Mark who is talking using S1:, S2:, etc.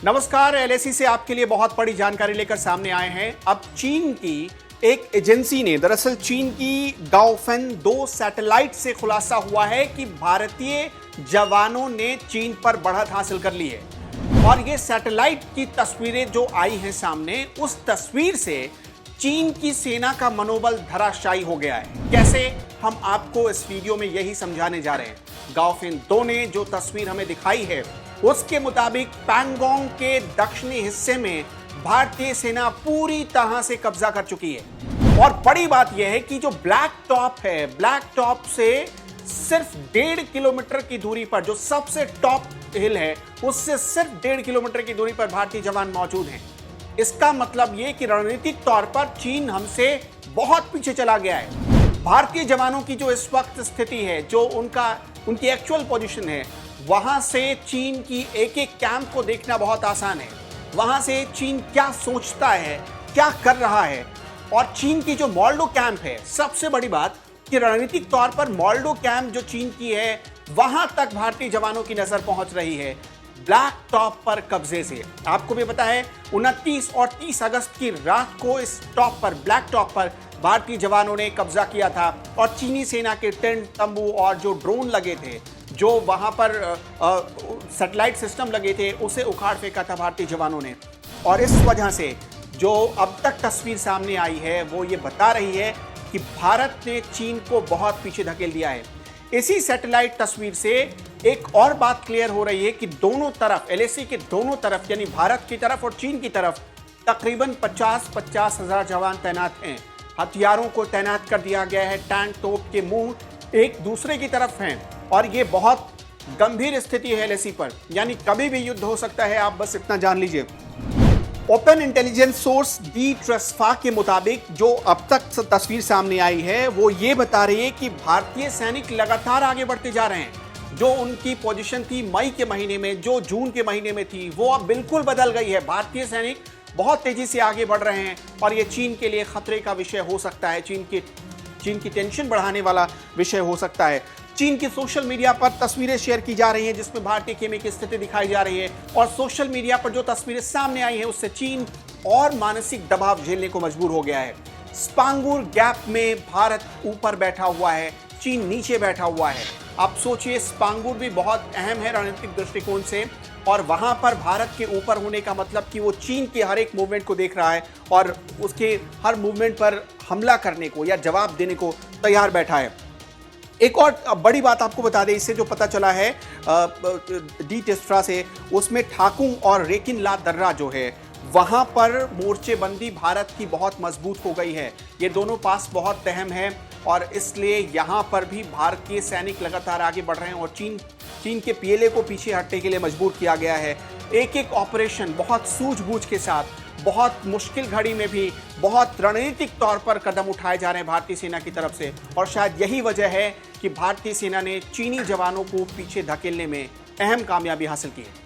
S1: नमस्कार। एलएसी से आपके लिए बहुत बड़ी जानकारी लेकर सामने आए हैं। अब चीन की एक एजेंसी ने, दरअसल चीन की गाओफेन 2 सैटेलाइट से खुलासा हुआ है कि भारतीय जवानों ने चीन पर बढ़त हासिल कर ली है। और ये सैटेलाइट की तस्वीरें जो आई हैं सामने, उस तस्वीर से चीन की सेना का मनोबल धराशायी हो गया है। कैसे, हम आपको इस वीडियो में यही समझाने जा रहे हैं। गाओफेन 2 ने जो तस्वीर हमें दिखाई है, उसके मुताबिक पैंगोंग के दक्षिणी हिस्से में भारतीय सेना पूरी तरह से कब्जा कर चुकी है। और बड़ी बात यह है कि जो ब्लैक टॉप है, ब्लैक टॉप से सिर्फ 1.5 किलोमीटर की दूरी पर, जो सबसे टॉप हिल है, उससे सिर्फ 1.5 किलोमीटर की दूरी पर भारतीय जवान मौजूद हैं। इसका मतलब यह कि रणनीतिक तौर पर चीन हमसे बहुत पीछे चला गया है। भारतीय जवानों की जो इस वक्त स्थिति है, जो उनकी एक्चुअल पोजीशन है, वहां से चीन की एक एक कैंप को देखना बहुत आसान है। वहां से चीन क्या सोचता है, क्या कर रहा है। और चीन की जो मोल्डो कैंप है, सबसे बड़ी बात कि रणनीतिक तौर पर मोल्डो कैंप जो चीन की है, वहां तक भारतीय जवानों की नजर पहुंच रही है ब्लैक टॉप पर कब्जे से। आपको भी पता है, 29 और 30 अगस्त की रात को इस टॉप पर, ब्लैक टॉप पर भारतीय जवानों ने कब्जा किया था। और चीनी सेना के टेंट, तंबू और जो ड्रोन लगे थे, जो वहां पर सैटेलाइट सिस्टम लगे थे, उसे उखाड़ फेंका था भारतीय जवानों ने। और इस वजह से जो अब तक तस्वीर सामने आई है, वो ये बता रही है कि भारत ने चीन को बहुत पीछे धकेल दिया है। इसी सैटेलाइट तस्वीर से एक और बात क्लियर हो रही है कि दोनों तरफ, एलएसी के दोनों तरफ, यानी भारत की तरफ और चीन की तरफ, तकरीबन 50-50 हजार जवान तैनात हैं। हथियारों को तैनात कर दिया गया है। टैंक, तोप के मुंह एक दूसरे की तरफ हैं। और ये बहुत गंभीर स्थिति है एलएसी पर, यानी कभी भी युद्ध हो सकता है। आप बस इतना जान लीजिए। ओपन इंटेलिजेंस सोर्स दी ट्रेस्फा के मुताबिक जो अब तक तस्वीर सामने आई है, वो ये बता रही है कि भारतीय सैनिक लगातार आगे बढ़ते जा रहे हैं। जो उनकी पोजीशन थी मई के महीने में, जो जून के महीने में थी, वो अब बिल्कुल बदल गई है। भारतीय सैनिक बहुत तेजी से आगे बढ़ रहे हैं और ये चीन के लिए खतरे का विषय हो सकता है। चीन की टेंशन बढ़ाने वाला विषय हो सकता है। चीन की सोशल मीडिया पर तस्वीरें शेयर की जा रही हैं जिसमें भारतीय खेमे की स्थिति दिखाई जा रही है। और सोशल मीडिया पर जो तस्वीरें सामने आई हैं, उससे चीन और मानसिक दबाव झेलने को मजबूर हो गया है। स्पांगुर गैप में भारत ऊपर बैठा हुआ है, चीन नीचे बैठा हुआ है। आप सोचिए, स्पांगुर भी बहुत अहम है रणनीतिक दृष्टिकोण से, और वहां पर भारत के ऊपर होने का मतलब कि वो चीन के हर एक मूवमेंट को देख रहा है और उसके हर मूवमेंट पर हमला करने को या जवाब देने को तैयार बैठा है। एक और बड़ी बात आपको बता दें, इससे जो पता चला है दी ट्रेस्फा से, उसमें ठाकुर और रेकिन ला दर्रा जो है, वहां पर मोर्चेबंदी भारत की बहुत मजबूत हो गई है। ये दोनों पास बहुत अहम है और इसलिए यहां पर भी भारतीय सैनिक लगातार आगे बढ़ रहे हैं और चीन के पीएलए को पीछे हटने के लिए मजबूर किया गया है। एक एक ऑपरेशन बहुत सूझबूझ के साथ, बहुत मुश्किल घड़ी में भी बहुत रणनीतिक तौर पर कदम उठाए जा रहे हैं भारतीय सेना की तरफ से। और शायद यही वजह है कि भारतीय सेना ने चीनी जवानों को पीछे धकेलने में अहम कामयाबी हासिल की है।